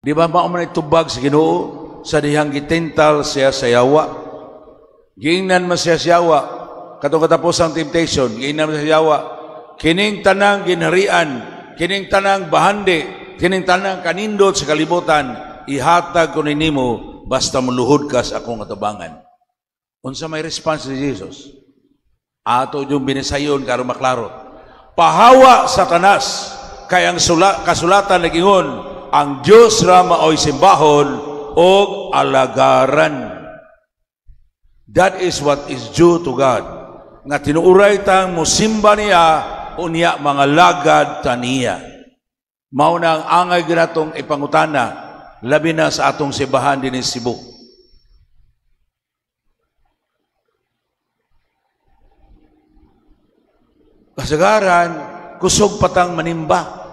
Di ba mao man itubag sa Ginoo sa dihang gitintal siya sa yawa. Giingnan man siya sa yawa katong katapos ang temptation, giingnan man siya sa yawa. Kining tanang ginharian, kining tanang bahandi, kining tanang kanindot sa kalibutan, ihatag ko nimo basta muluhod ka sa akong atubangan. Unsa may response ni Jesus? Ato yung binisayon karon maklaro. Pahawa Satanas kay ang kasulatan nagingon ang Dios ra maoy simbahon og alagaran. That is what is due to God. Nga tinuuray tang musimba niya unya mga lagad taniya. Mao na ang angay ginatong ipangutana labi na sa atong simbahan dinhi sa Cebu. Kasagaran kusog patang manimba.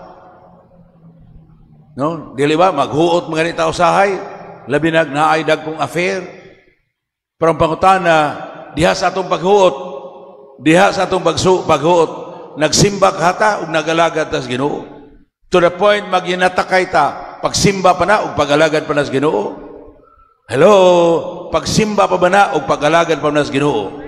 No, dili ba maghuot mga ni tao sahay, labi na naay dagkong affair. Pero ang pangutana diha sa atong paghuot, diha sa atong paghuot, nagsimba hata ug nagalagad ta sa Ginoo. To the point maginatakay ta, pagsimba pa na ug pagalagad pa na sa Ginoo. Hello, pagsimba pa ba na ug pagalagad pa na sa Ginoo?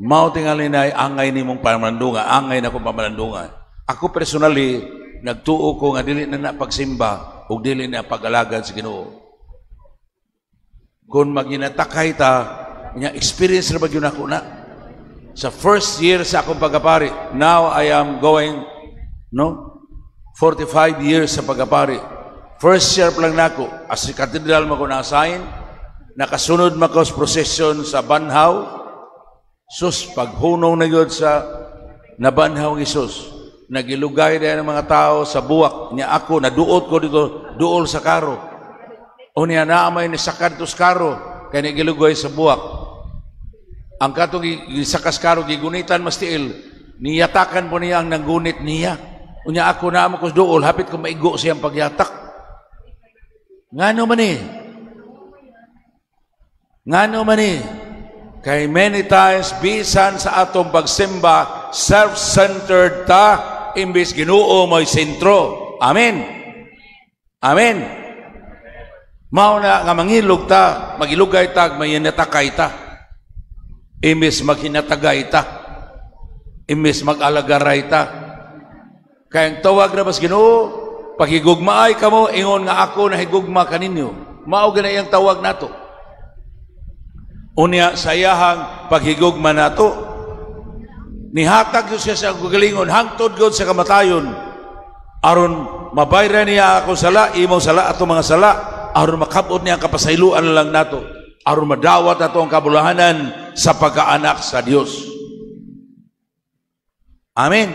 Mao tingali na angay nimong pamalandungan, angay na kong pamalandungan. Ako personally, nagtuo ko nga dili na pagsimba o dili na pag-alagad sa Ginoo. Kung maginatakay ta, niya experience na ba yun ako na? Sa first year sa akong pagkapari, now I am going, 45 years sa pagkapari. First year pa lang na ako, as katedral mo ko na-assign, nakasunod mo ko sa procession sa Banhaw. Sus, paghunong na yun sa nabanhaw ng Isus. Nagilugay na ng mga tao sa buwak. Niya ako, naduot ko dito, duol sa karo. O niya naamay ni sakad to sa karo, kaya nagilugay sa buwak. Ang katong gisakas karo, gigunitan mas tiil, niyatakan po niya ang nanggunit niya. O niya ako naamay ko sa duol, hapit ko maigo siyang pagyatak. Ngano man eh? Ngano man eh? Kay many times, bisan sa atong pagsimba, self-centered ta, imbis Ginoo mo'y sentro. Amen. Amen. Mao na nga mangilog ta, magilugay ta, mayinatakay ta. Imbis maghinatagay ta. Imbis mag-alagaray ta. Kaya ang tawag na bas Ginoo, paghigugmaay ka mo, ingon nga ako na higugma kaninyo. Mao ganay ang tawag nato. Unya sayahang paghigugma nato, nihatag siya sa gugalingon, hangtod god sa kamatayon, aron mabayran niya ako sala, imo sala ato mga sala, aron makabot niya ang kapasayloan lang nato, aron madawat nato ang kabulahanan sa pagkaanak sa Dios. Amen.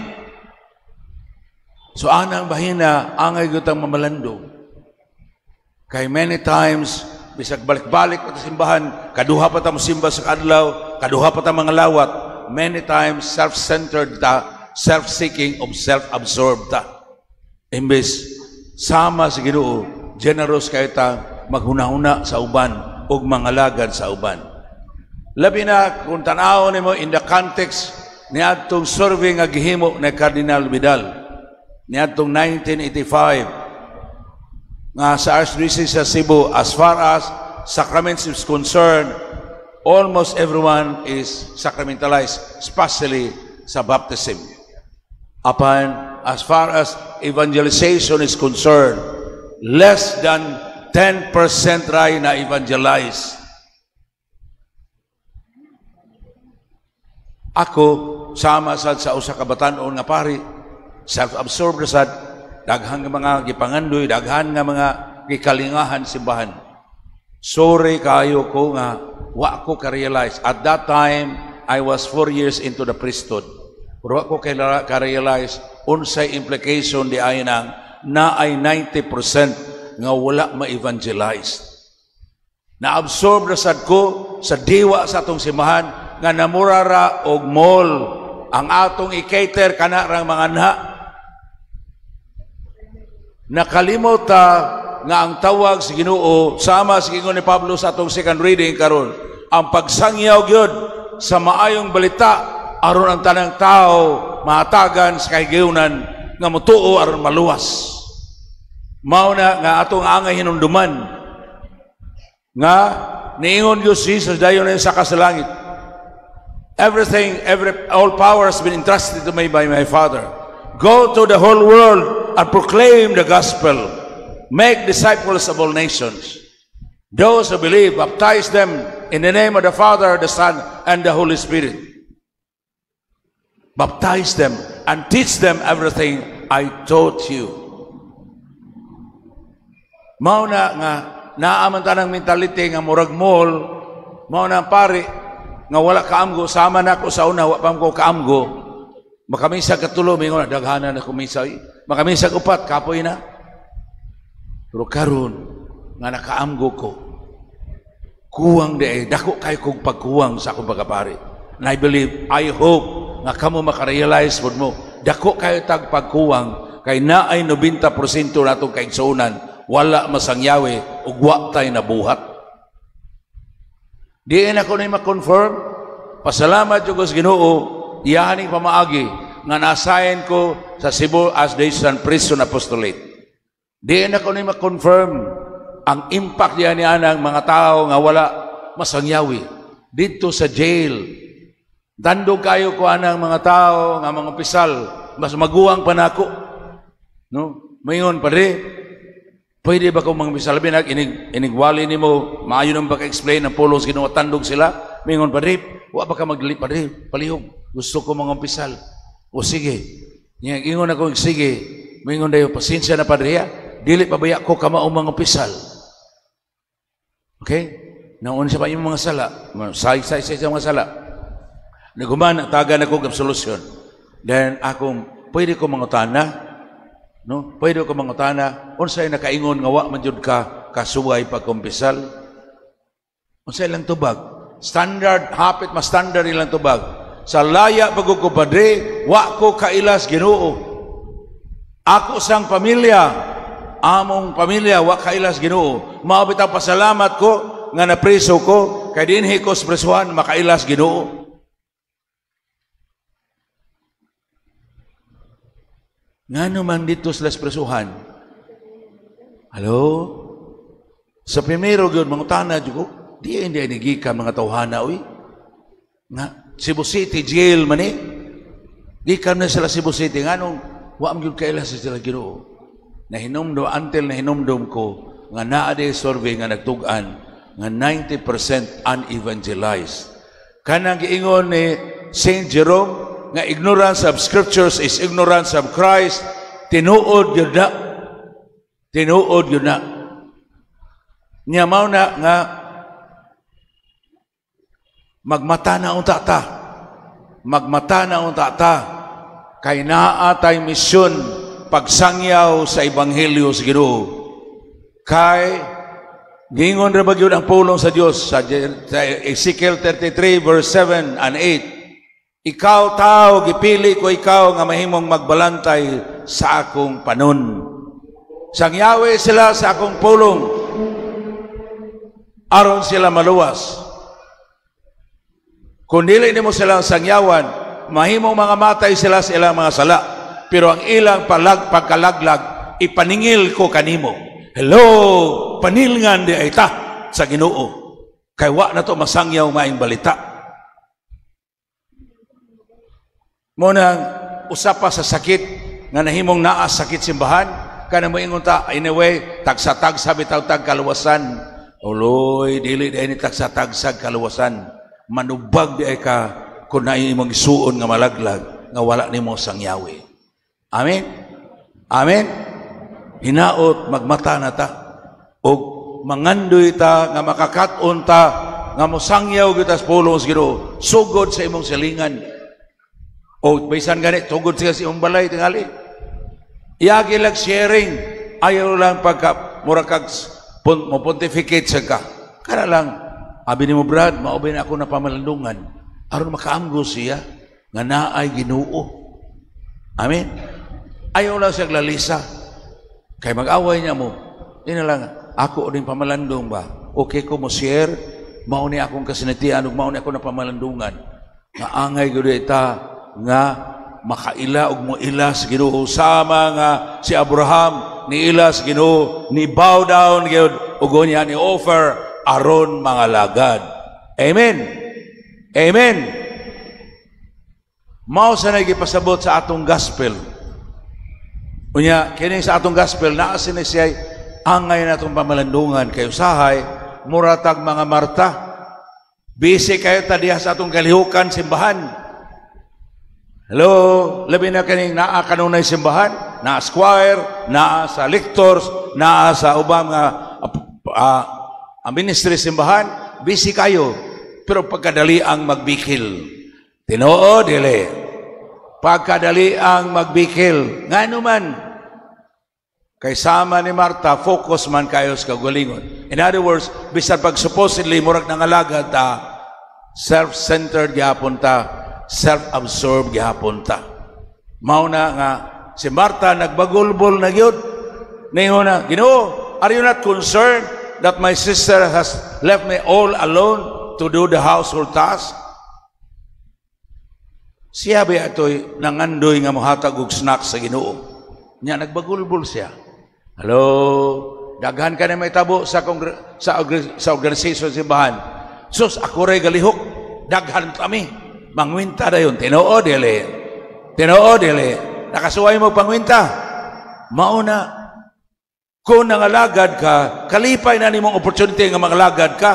So anang bahina, angay gutang mamalando. Kay many times, bisag balik-balik pa ta simbahan, kaduha pa ta mosimba sa kadlaw, kaduha pa ta mga lawat, many times self-centered ta, self-seeking, of self-absorbed ta. Imbes sama sa Ginoo, generous kayo ta, maghuna-huna sa uban ug mangalagad sa uban. Labi na kung tanaw nimo in the context ni adtong survey nga gihimo ni Cardinal Vidal ni adtong 1985 nga sa Archdiocese sa Cebu, as far as sacraments is concerned, almost everyone is sacramentalized, especially sa baptism. As far as evangelization is concerned, less than 10% ray na evangelize. Ako, sama sa usa ka batan-on nga pari, self-absorbed sad, daghan nga mga gipangandoy, daghan nga mga gikalingahan simbahan. Sorry kayo ko nga, wa ko ka-realize. At that time, I was 4 years into the priesthood. Pero wa ko ka-realize, unsay implication di ay nang na ay 90% nga wala ma-evangelize. Na-absorb na sad ko sa diwa sa atong simbahan, nga namurara og mall, ang atong i-cater kana rang mga anha. Nakalimot nga ang tawag sa Ginoo sama sa gingon ni Pablo sa atong second reading karon, ang pagsangyaw gyud sa maayong balita aron ang tanang tao mahatagan sa kahigayunan nga motuo aron maluwas. Mao na nga atong angay hinumduman nga niingon Diyos Jesus dayon na sa kasalangit. All power has been entrusted to me by my Father. Go to the whole world and proclaim the gospel. Make disciples of all nations. Those who believe, baptize them in the name of the Father, the Son, and the Holy Spirit. Baptize them and teach them everything I taught you. Mao na nga naaman tanang mentality nga murag mall, mao na pare nga wala kaamgo, sama na ko sa una, wa pa ko kaamgo. Makamisag katulo, mingon na daghanan na kumisay. Makamisag upat, kapoy na. Pero karon nga nakaamgo ko, kuwang di dako kay kong pagkuwang sa akong pagkapari. And I believe, I hope nga kamo makarealize pod mo, dako kayo tag pagkuwang kay naay 90% natong kaigsuonan wala masangyawi ug wa tay nabuhat. Diin ako ni ma-confirm, pasalamat jud sa Ginoo, iyaning pamaagi nga na-assign ko sa Cebu as the Eastern Prison Apostolate. Diin ako ni ma-confirm ang impact diyan niya ng mga tao nga wala masangyawi dito sa jail. Tandog kayo ko anang mga tao nga mga opisyal mas maguwang pa nako. No? Mayon pa pwede ba kung mga misalbi na inigwali ni mo, maayo nang baka explain ang pulos Ginoo tandog sila, mingon pa wa ba ka magdali pa palihog, gusto ko mga opisyal. O sige, ingon ako, sige, mingon dayo, pasensya na pa dili pabaya ko kamaong mga opisyal. Okay? Naon siya pa yung mga sala, say sa mga sala. Naguman, taga na kong absolution. Then akong, pwede ko mangutana, no? Pwede ko mangutana, unsay nakaingon nga wa man jud ka kasuway pagkumpisal. Unsay lang tubag? Standard, hapit mas standard ilang tubag. Sa laya pagod ko padre, wa ko kailas Ginoo. Ako sang pamilya, among pamilya wa kailas Ginoo. Mao bitang pasalamat ko nga napreso ko kay dinhi ko sa presuhan makailas Ginoo. Ngano man dito sa presuhan? Hello? Sa primero gyud mangutana jud ko, di gikan mga tawhana uy. Nga Cebu City jail man eh. Gikan na sila Cebu City nganong wa man gyud kaila sa sila Ginoo. Nahinumdum until nahinumdum ko nga naa day survey nga nagtug-an nga 90% unevangelized. Kanang giingon ni Saint Jerome nga ignorance of scriptures is ignorance of Christ. Tinuod yun na. Tinuod yun na. Niya mao na nga magmata na unta ta. Magmata na unta ta. Kay naa tay misyon pagsangyaw sa Ebanghelyo sa Ginoo. Kay gingon ra ba gyud ang pulong sa Dios sa Ezekiel 33 verse 7 and 8. Ikaw tao, gipili ko ikaw nga mahimong magbalantay sa akong panon. Sangyawi sila sa akong pulong, aron sila maluwas. Kung dili nimo silang sangyawan, mahimong mga matay sila sa ilang mga sala. Pero ang ilang pagkalaglag, ipaningil ko kanimo. Hello, panilngan di ay ta sa Ginoo. Kay wa na to masangyaw maing balita. Muna usapa sa sakit nga nahimong naa sakit simbahan kana moingon ta anyway tagsa-tagsa bitaw tag kaluwasan. Uloy dili ni tagsa-tagsa kaluwasan. Manubag di ay ka kun naay imong isuon nga malaglag nga wala nimo sangyawi. Amen. Amen. Hinaot magmata na ta og mangandoy ta nga makakaton ta nga mosangyaw kita sa pulong sa Ginoo sugod sa imong silingan. O bisan ganit tugod siya sa imong balay tingali. Iyagi lang sharing, ayaw lang pagka murakag mo pontificate sa ka. Kana lang abi nimo Brad, maubin ako na pamalandungan aron makaamgo siya nga naay Ginoo. Amen. Ayaw lang siya lalisa. Kay mag-away niya mo. Ina lang ako ning pamalandong ba? Okay ko mo share, mao ni akong kasinatian ug mao ni ako na pamalandungan. Nga angay gud ita nga makaila og moila sa Ginoo sama nga si Abraham ni ilas Ginoo, ni bow down gyud ug niya ni offer aron mga lagad. Amen. Amen. Mao sa nagipasabot sa atong gospel. Unya kini sa atong gospel naa sini siya angay natong pamalandungan kay usahay muratag mga Marta. Busy kayo ta diha sa atong kalihukan simbahan. Hello, labi na kaning naa kanunay simbahan, naa squire, naa sa lectors, naa sa ubang ministry simbahan, busy kayo. Pero pagkadali ang magbikil. Tinoo dili. Pagkadali ang magbikil. Ngano man kay sama ni Marta, focus man kayo sa kagalingon. In other words, bisan pag supposedly murag nangalagad ta, self-centered gyapon ta, self-absorbed gyapon ta. Mao na nga si Marta nagbagulbol na gyud. Ningon na, Ginoo, are you not concerned that my sister has left me all alone to do the household task? Siya ba ito'y nangandoy nga mohatag og snack sa Ginoo? Nya nagbagulbol siya. Hello, daghan ka na may tabo sa organisasyon simbahan. Sus, ako ray galihok, daghan kami. Mangwinta na yun. Tinoo dili. Tinoo dili. Nakasuway mo pangwinta. Mauna, kung nangalagad ka, kalipay na ni mong opportunity nga mangalagad ka,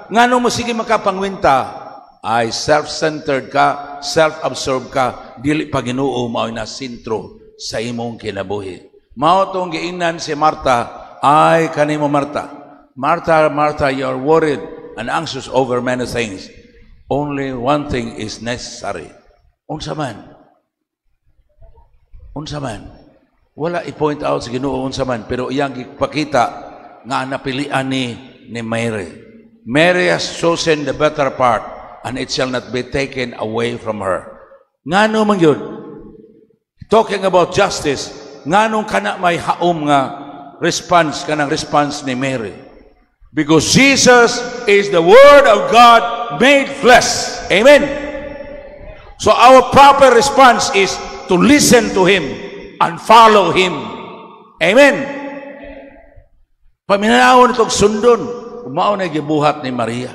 ngano mo sige makapangwinta? Ay self-centered ka, self-absorbed ka, dili pa Ginoo mao na sentro sa imong kinabuhi. Mao tong giingnan si Marta, ay kanimo Marta. Marta, Marta, you are worried and anxious over many things. Only one thing is necessary. Unsa man? Unsa man? Wala i-point out sa Ginoo unsa man, pero iyang ipakita nga napilian ni Mary. Mary has chosen the better part, and it shall not be taken away from her. Ngano man yun? Talking about justice, nganong kana may haom nga response, kanang response ni Mary? Because Jesus is the Word of God made flesh. Amen? So our proper response is to listen to Him and follow Him. Amen? Paminanawon itong sundon, umao na gibuhat ni Maria.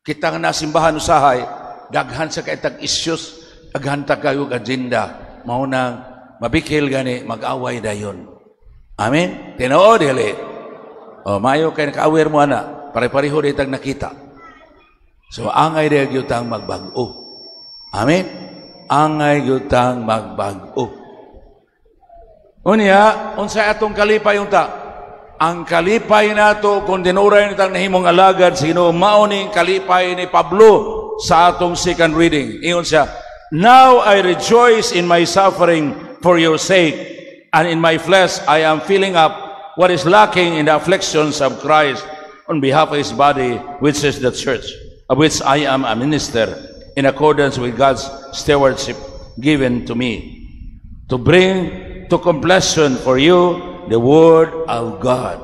Kita nga nasimbahan usahay, daghan sa kaitag issues, daghan ta kayo agenda, mao nang mabikil gani mag-away dayon. Amen? Tinoo dili. O mayo kay naka-aware mo ana, pare-pareho ditag nakita. So angay diha gyutang magbag-o. Amen? Angay gyutang magbag-o. Unya, unsay atong kalipay unta? Ang kalipay nato kung dinuray nitang nahimong alagad sa Ginoo, mao ning kalipay ni Pablo sa atong second reading. Ingon siya, now I rejoice in my suffering for your sake, and in my flesh I am filling up what is lacking in the afflictions of Christ on behalf of His body, which is the church, of which I am a minister, in accordance with God's stewardship given to me, to bring to completion for you the Word of God.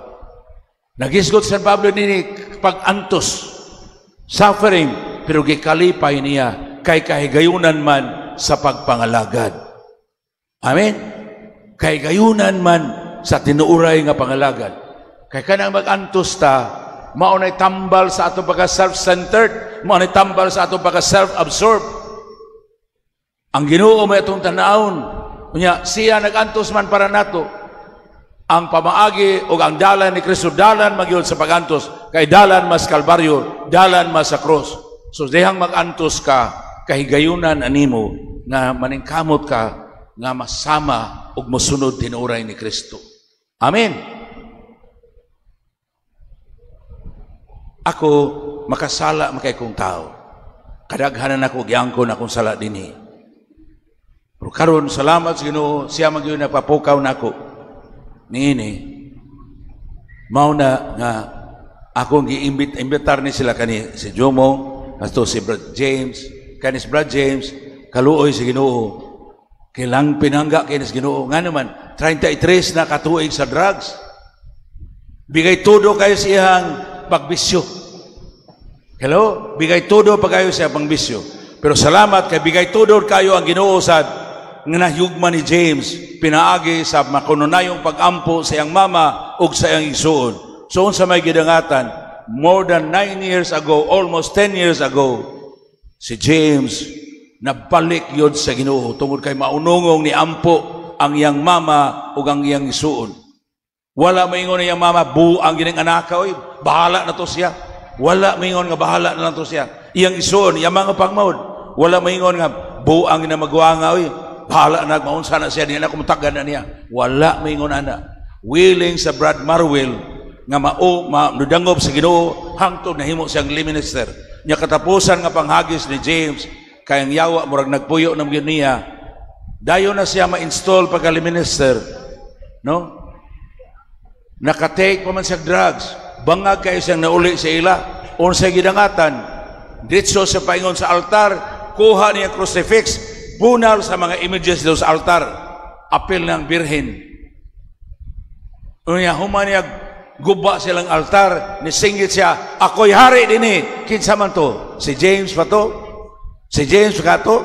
Nagisgot San Pablo nini pag-antos, suffering, pero gikalipay niya kay kahigayunan man sa pagpangalagad. Amen? Kahigayunan man sa tinuuray nga pangalagad. Kay kanang mag-antos ta, maunay tambal sa atong pagka self-centered, maunay tambal sa atong pagka self-absorbed. Ang Ginoo may atong tanawon, unya siya nag-antos man para nato. Ang pamaagi o ang dalan ni Kristo, dalan magyud sa pagantos, kay dalan mas kalbaryo, dalan mas sa cross. So dihang mag-antos ka, kahigayunan animo nga maningkamot ka nga masama ug mosunod tinuray ni Kristo. Amen. Ako makasala makay kong tao. Kadaghanan ako giangkon akong sala dinhi. Pero karon salamat sa Ginoo, siya magyud napapukaw nako. Niini, mauna nga akong gi-imbitar ni sila kani si Jomo, ato si Brad James, kani si Brad James, kaluoy si Ginoo. Kailang pinangga kani si Ginoo. Nga naman, 33 na katuig sa drugs. Bigay todo kayo siyang pagbisyo. Hello? Bigay todo pa kayo siya pangbisyo. Pero salamat kay bigay todo kayo ang Ginoo sad nga nahyugma ni James pinaagi sa makununayong pag-ampo sa iyang mama ug sa iyang igsuon. So unsa may gidangatan, more than 9 years ago, almost 10 years ago, si James nabalik yun sa Ginoo tungod kay maunungong ni ampo ang iyang mama ug ang iyang igsuon. Wala maingon iyang mama, buang gining anaka, oy, bahala na to siya. Wala maingon nga bahala na lang to siya. Iyang igsuon, iyang mga pagmaud, wala maingon nga buang gina magwanga, oy, bahala na, maunsa na siya, niya na kumutagan na niya. Wala maingon ana. Willing sa Brad Marwell nga manudangob sa Ginoo hangtod nahimo siyang lay minister. Nya katapusan nga panghagis ni James kay ang yawa murag nagpuyo ng niya. Dayon na siya ma-install pagka lay minister. No? Nakatake pa man siya drugs. Bangag kayo siyang nauli sa ila. Unsay gidangatan. Ditso sa paingon sa altar, kuha niya crucifix, bunal sa mga images daw sa altar. Apil ng birhen. Unya human niya guba silang altar, nisinggit siya, ako'y hari din eh. Kinsa man to? Si James pa to? Si James ka to?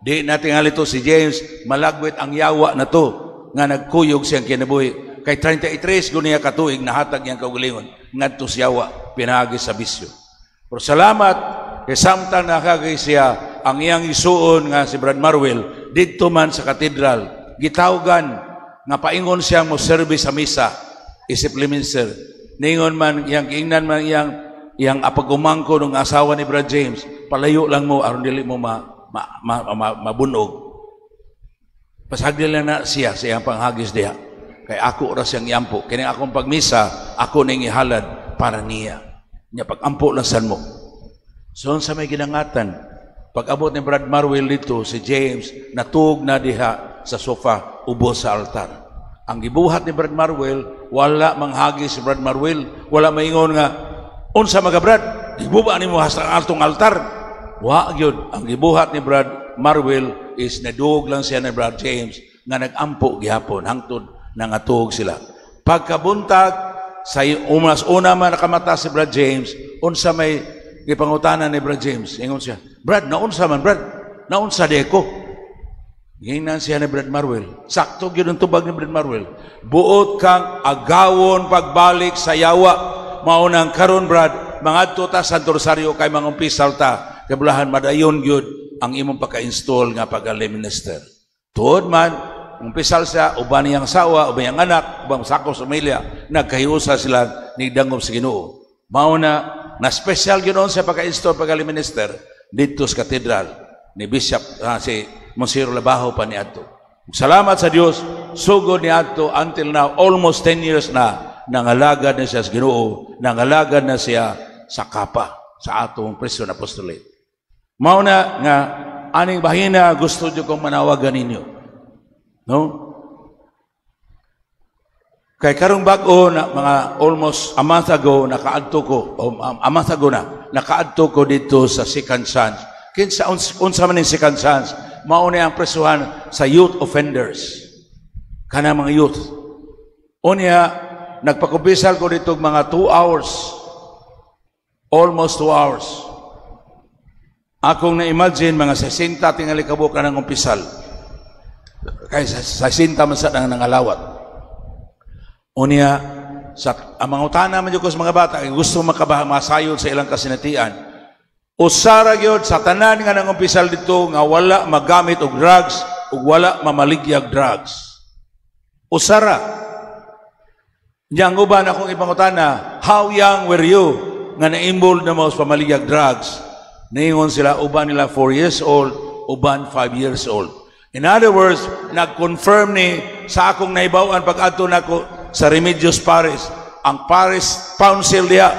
Di natin nga lito si James, malagwit ang yawa na to, nga nagkuyog siyang kinabuhi. Kay 33 guniya katuig, nahatag niyang kaugalingon, ngadto si yawa, pinagi sa bisyo. Pero salamat, kay samtang nakagay siya, ang iyang isuon nga si Brad Marwell, dito man sa katedral, gitawgan, nga paingon siya mo service sa misa, isip minister. Ningon man, ingnan man iyang apagumangko ng asawa ni Brad James, palayo lang mo, aron dili mo mabunog. Pasagdil lang na siya sa iyang panghagis diha. Kay ako oras siyang iampo. Kaya akong pagmisa, ako ning ihalad para niya. Niya pag-ampo lang san mo. So sa may ginangatan, pag-abot ni Brad Marwell dito, si James, natug na diha sa sofa, ubos sa altar. Ang gibuhat ni Brad Marwell, wala manghagis si Brad Marwell, wala maingon nga, unsa mga Brad, gibuba ni mo hasta ang altong altar. Wa gyud, ang gibuhat ni Brad Marwell is nadug lang siya ni Brad James nga nagampo gihapon hangtod nangatug sila. Pagkabuntag sa una man nakamata si Brad James, unsa may gipangutanan ni Brad James, ingon siya, Brad, naunsa man Brad? Naunsa di ko? Ginan siya ni Brad Marwell. Sakto yun ang tubag ni Brad Marwell. Buot kang agawon pagbalik sa yawa. Maunang karon Brad, mga ta Santo Rosario kay mga umpisal ta. Kabulahan madayon yun ang imong pagka-install nga pag-alay minister. Tuod man, umpisal siya, uban niyang sawa, uban niyang anak, ubang sakos pamilya, nagkahiusa sila ni Dangop sa Ginoo. Mauna, na special yun sa pagka-install pag-alay minister dito sa katedral ni Bishop si Monsignor Labajo pa ni Ato. Salamat sa Dios, sugod ni Ato until now, almost 10 years na, nangalagad na siya sa Ginoo, nangalagad na siya sa kapa, sa atong Prison Apostolate. Mauna nga, aning bahina gusto nyo kong manawagan ninyo. No? Kay karong bago na mga almost a month ago, nakaadto ko dito sa Second Chance. Kinsa unsa man yung Second Chance, mauna ang presuhan sa youth offenders. Kana mga youth. Unya, nagpakubisal ko dito mga 2 hours. Almost 2 hours. Akong na-imagine mga 60 tingali kabuka ng umpisal. Kaya 60 man sa nangalawat. Unya, ang mga utana man yung sa mga bata, gusto makabahamasayod sa ilang kasinatian. Usara gyud sa tanan nga nang umpisal dito nga wala magamit og drugs ug wala mamaligyag drugs. Usara. Yang uban akong ipangutana, how young were you nga na-involved na mo sa pamaligyag drugs? Ningon sila uban nila 4 years old, uban 5 years old. In other words, nag-confirm ni sa akong naibawan pag-adto nako sa Remedios Parish, ang Parish Council diha,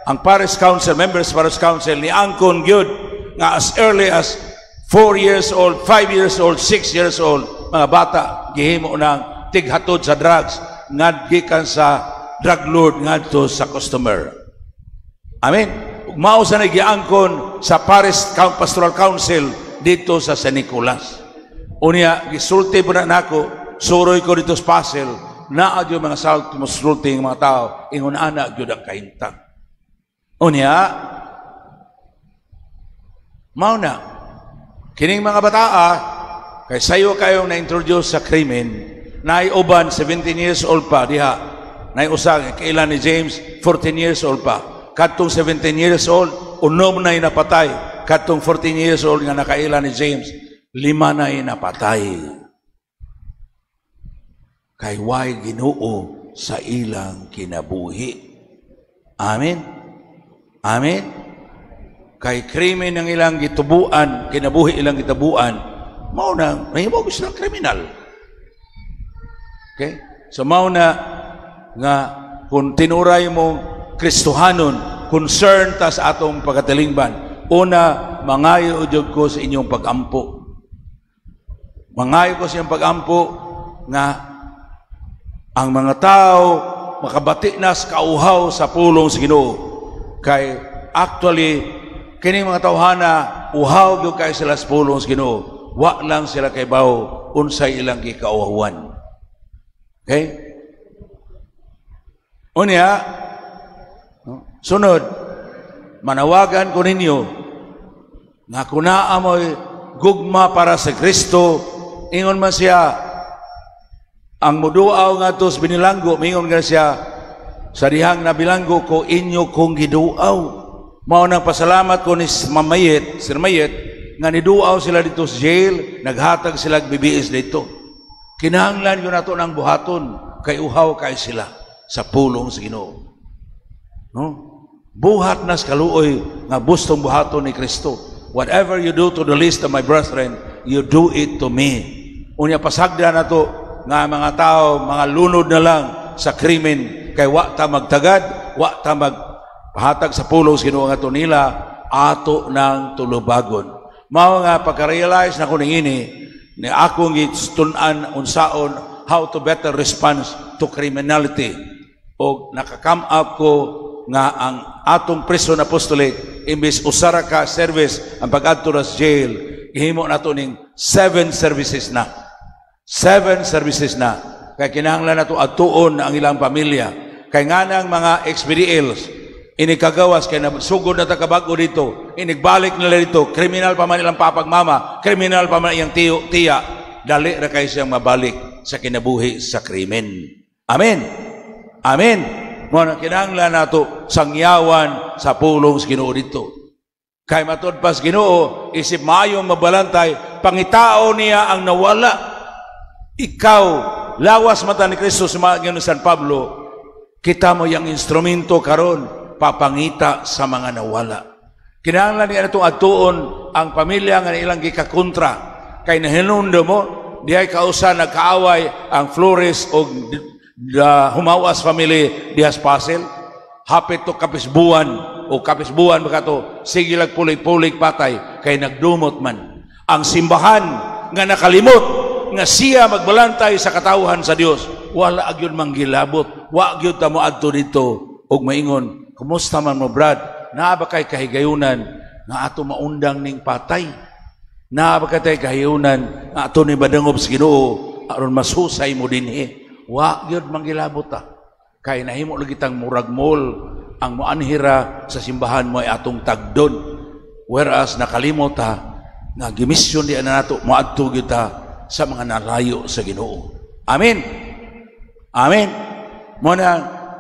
ang Parish Council, members Parish Council ni angkon gyud nga as early as 4 years old, 5 years old, 6 years old, mga bata gihimo nang tighatod sa drugs ngadgikan sa drug lord ngadto sa customer. Amen. Mao sa nagiangkon sa Parish Pastoral Council dito sa San Nicolas. Unya gisulti po na nako, suroy ko dito sa Pasel, naa yung mga sulting mga tao, ingon anak gyud ang kahintang. Unya, mao na, kining mga bataa, Kay sayo kayong na-introduce sa krimen, naiuban 17 years old pa diha. Naiusag kailan ni James 14 years old pa. Kadtong 17 years old unom na napatay. Kadtong 14 years old nga nakaila ni James 5 na napatay. Kay way Ginoo sa ilang kinabuhi. Amen. Amen. Kay krimen ng ilang gitubuan, kinabuhi ilang gitabuan, mao na mahimo sila kriminal. Okay? So mao na nga kung tinuray mo Kristohanon, concern ta sa atong pagkatilingban. Una, mangayo jud ko sa inyong pagampo. Mangayo ko sa inyong pagampo nga ang mga tao makabati na sa kauhaw sa pulong sa Ginoo. Kay actually kining mga tawhana uhaw gyud kay sila sa pulong sa Ginoo. Wa lang sila kay bawo unsay ilang gikauhawan. Okay? Unya, sunod, manawagan ko ninyo na kunaa mo'y gugma para sa Kristo, ingon man siya, ang muduaw nga tos binilanggo, mingon nga siya, sa dihang nabilanggo ko, inyo kong giduaw. Mao nang pasalamat ko ni Sir Mayet, nga niduaw sila dito sa jail, naghatag sila BBS dito. Kinahanglan yun nato ng buhaton, kay uhaw kay sila sa pulong sa Ginoo. No? Buhat nas kaluoy nga bustong buhaton ni Kristo. Whatever you do to the least of my brethren, you do it to me. Unya pasagda na to nga mga tao, mga lunod na lang sa krimen, kay wa ta magtagad, wa ta magpahatag sa pulong sa Ginoo nga to nila, ato ng tulubagon. Mao nga pagka-realize na ko ini, ni akong gitun-an unsaon how to better respond to criminality. O nakakam up ko nga ang atong prison apostolate imbis usara ka service ang pag-adto sa jail, ihimo nato ning 7 services na. 7 services na. Kay kinahanglan nato adtuon ang ilang pamilya. Kay nganang mga XBDLs inikagawas kay nasugod na takabago dito, inigbalik nila dito, kriminal pa man ilang papagmama, kriminal pa man iyang tiya, dali ra kay siyang mabalik sa kinabuhi sa krimen. Amen. Amen. Muna kinahanglan nato sangyawan sa pulong sa Ginoo dito. Kay matod pas Ginoo, isip maayong mabalantay, pangitao niya ang nawala. Ikaw, lawas mata ni Kristo sa mga San Pablo, kita mo yung instrumento karon papangita sa mga nawala. Kinahanglan niya itong atuon ang pamilya nga ilang gikakontra. Kay nahinundo mo, dihay kausa nagkaaway ang Flores o Humawas family dihas Pasel. Hapit to kapisbuan o kapisbuan baka to sige lag pulik-pulik patay kay nagdumot man. Ang simbahan nga nakalimot nga siya magbalantay sa katawhan sa Dios, wala agyud manggilabot, wa gyud ta moadto dito og maingon, kumusta man mo brad? Naa ba kay kahigayunan nga ato maundang ning patay? Naa ba kay kahigayunan nga ato ni badangob sa Ginoo aron masusay mo dinhi? Wa gyud manggilabot ta. Kay nahimo lagi tang muragmol ang moanhira sa simbahan mo ay atong tagdon. Whereas nakalimot ta nga gimisyon di na nato moadto gyud ta sa mga nalayo sa Ginoo. Amen. Amen. Muna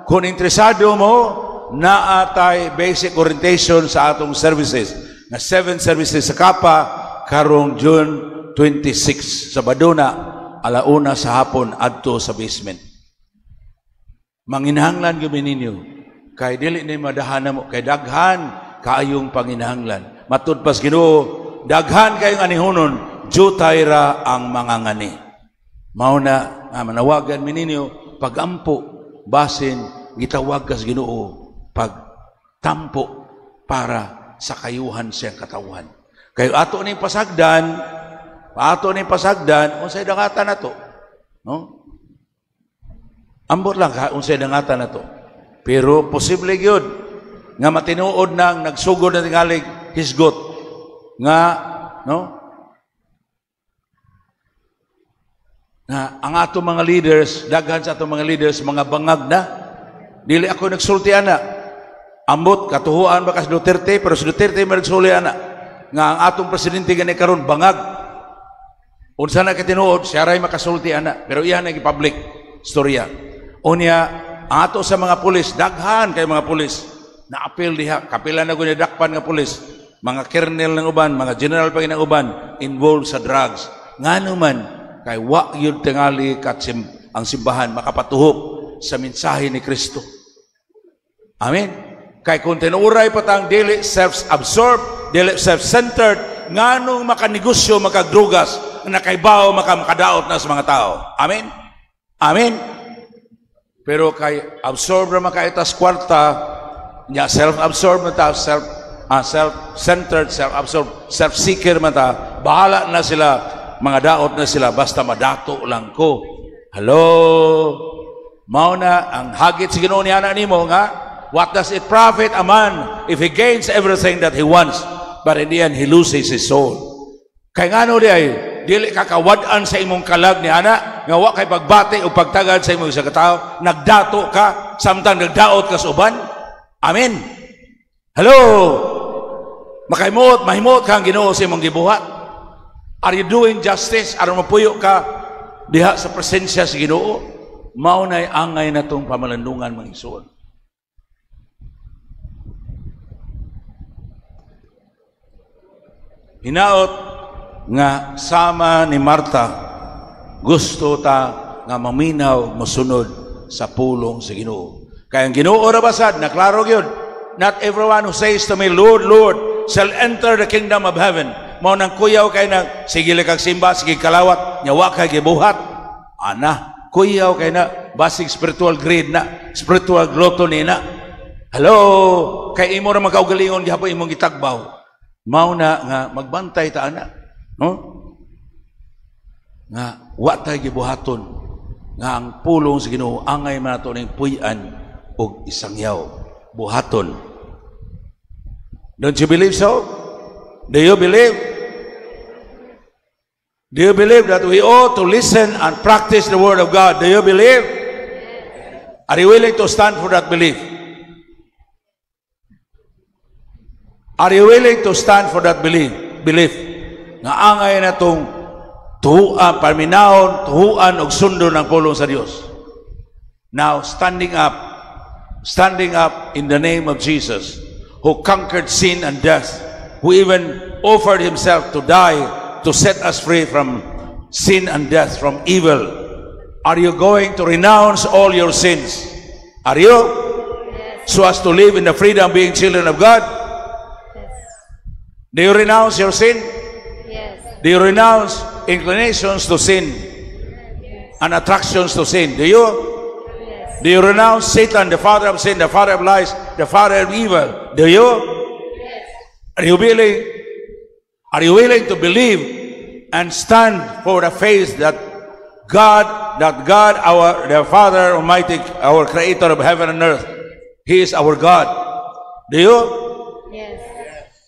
kung interesado mo na atay basic orientation sa atong services na 7 services sa Kapa karong June 26 sa Baduna, alauna sa hapon adto sa basement. Manginahanglan gyud ninyo kay dili ni madahan mo kay daghan kaayong panginahanglan. Matud pas Ginoo, daghan kayong anihunon, jutay ra ang mga ngani. Mao na manawagan mi ninyo pagampo basin gitawag kas Ginoo pagtampo para sa kayuhan siyang katawhan. Kayo ato ning pasagdan, unsay dangatan nato, no? Ambot lang ka unsay dangatan nato. Pero posible gyud nga matinuod nang nagsugod na tingalig hisgot nga, no? Na ang ato mga leaders, daghan sa ato mga leaders mga bangag na. Dili ako nagsulti ana. Ambot katuhuan ba kas Duterte, pero si Duterte man nagsulti ana nga ang atong presidente gani karon bangag. Unsa na katinuod, siya ray makasulti ana, pero iyan ay public storya. Unya, ato sa mga pulis, daghan kay mga pulis, na-appeal diha, kapila na gud dakpan nga pulis, mga kernel ng uban, mga general pa ng uban, involved sa drugs. Ngano man, kay wa yun tingali ang simbahan makapatuhok sa mensahe ni Kristo. Amen. Kay kung tinuray pa tang dili self-absorbed, dili self-centered, nganong makanegosyo, makagdrugas, nakaibaw, makadaot na sa mga tao. Amen? Amen? Pero kay absorb na makaitas kwarta, niya self-absorbed na ta, self-centered, self-absorbed, self-seeker man ta, bahala na sila, mga daot na sila, basta madato lang ko. Hello? Mao na, ang hagit si Ginoo niya na nimo nga, what does it profit a man if he gains everything that he wants, but in the end, he loses his soul? Kay ngano di ay, dili kakawad-an sa imong kalag ni ana, nga wa kay pagbati o pagtagad sa imong isa ka tao, nagdato ka, samtang nagdaot ka sa uban. Amen. Hello? Mahimot ka ang Ginoo sa imong gibuhat. Are you doing justice? Aron mapuyo ka diha sa presensya sa Ginoo? Mao nay angay na tong pamalandungan mga igsoon. Hinaot nga sama ni Marta, gusto ta nga maminaw mosunod sa pulong sa Ginoo. Kaya ang Ginoo ra basad, naklaro gyud, not everyone who says to me, Lord, Lord, shall enter the kingdom of heaven. Mao nang kuyaw kay na sige kag simba, sige kalawat, nya wa kay gibuhat. Ana, kuyaw kay na basig spiritual greed na, spiritual gluttony na. Hello, kay imo ra magkaugalingon gihapon imong gitagbaw. Mao na nga magbantay ta ana. No? Nga wa tay gibuhaton nga ang pulong sa Ginoo angay man nato ning puy-an og isangyaw buhaton. Don't you believe so? Do you believe? Do you believe that we ought to listen and practice the word of God? Do you believe? Are you willing to stand for that belief? Are you willing to stand for that belief? Nga angay na itong tuhuan, paminahon, tuhuan og sundo ng pulong sa Diyos. Now, standing up in the name of Jesus, who conquered sin and death, who even offered himself to die to set us free from sin and death, from evil. Are you going to renounce all your sins? Are you? Yes. So as to live in the freedom of being children of God? Yes. Do you renounce your sin? Do you renounce inclinations to sin and attractions to sin? Do you? Yes. Do you renounce Satan, the father of sin, the father of lies, the father of evil? Do you? Yes. Are you willing to believe and stand for the faith that God, the Father Almighty, our Creator of heaven and earth, He is our God? Do you? Yes.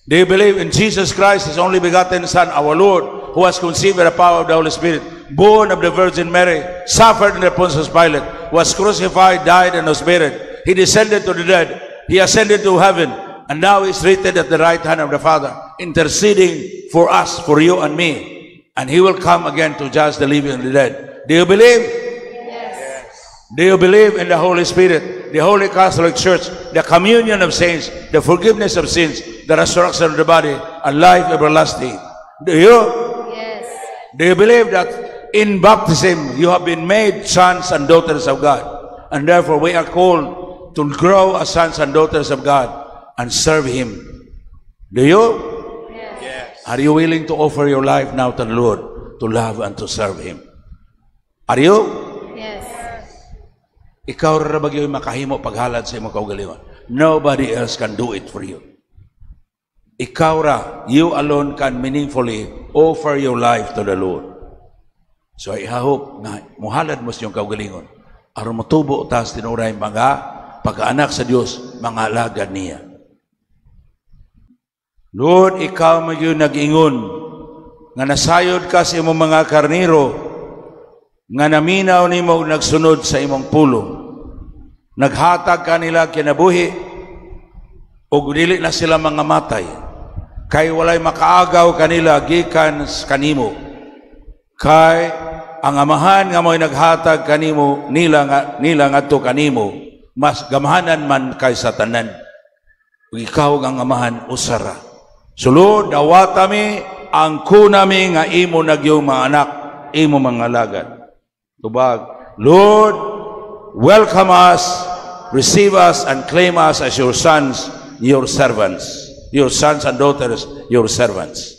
Do you believe in Jesus Christ, His only begotten Son, our Lord, who was conceived by the power of the Holy Spirit, born of the Virgin Mary, suffered under Pontius Pilate, was crucified, died, and was buried. He descended to the dead. He ascended to heaven, and now is seated at the right hand of the Father, interceding for us, for you and me. And He will come again to judge the living and the dead. Do you believe? Yes. Do you believe in the Holy Spirit, the Holy Catholic Church, the communion of saints, the forgiveness of sins, the resurrection of the body, and life everlasting? Do you? Yes. Do you believe that in baptism you have been made sons and daughters of God, and therefore we are called to grow as sons and daughters of God and serve Him? Do you? Yes. Are you willing to offer your life now to the Lord, to love and to serve Him? Are you? Yes. Ikaw ra ba gyud makahimo paghalad sa imong kaugalingon? Nobody else can do it for you. Ikaw ra, you alone can meaningfully offer your life to the Lord. So I hope na muhalad mo sa iyong kaugalingon aron motubo ta sa tinuray mga pagkaanak sa Dios, mga alagad niya. Lord, ikaw magyud nag-ingon nga nasayod ka sa imong mga karniro nga naminaw nimo og nagsunod sa imong pulong. Naghatag kanila kinabuhi ug dili na sila mga matay, kay walay makaagaw kanila gikan kanimo. Kay ang amahan nga mo'y naghatag kanimo nila ngadto kanimo mas gamahanan man kaysa tanan. Ug ikaw ang amahan usara. Sulod dawatami ang kunami nga imo nagyong mga anak, imo mga alagad. Tubag, Lord, welcome us, receive us, and claim us as your sons, your servants. Your sons and daughters, your servants.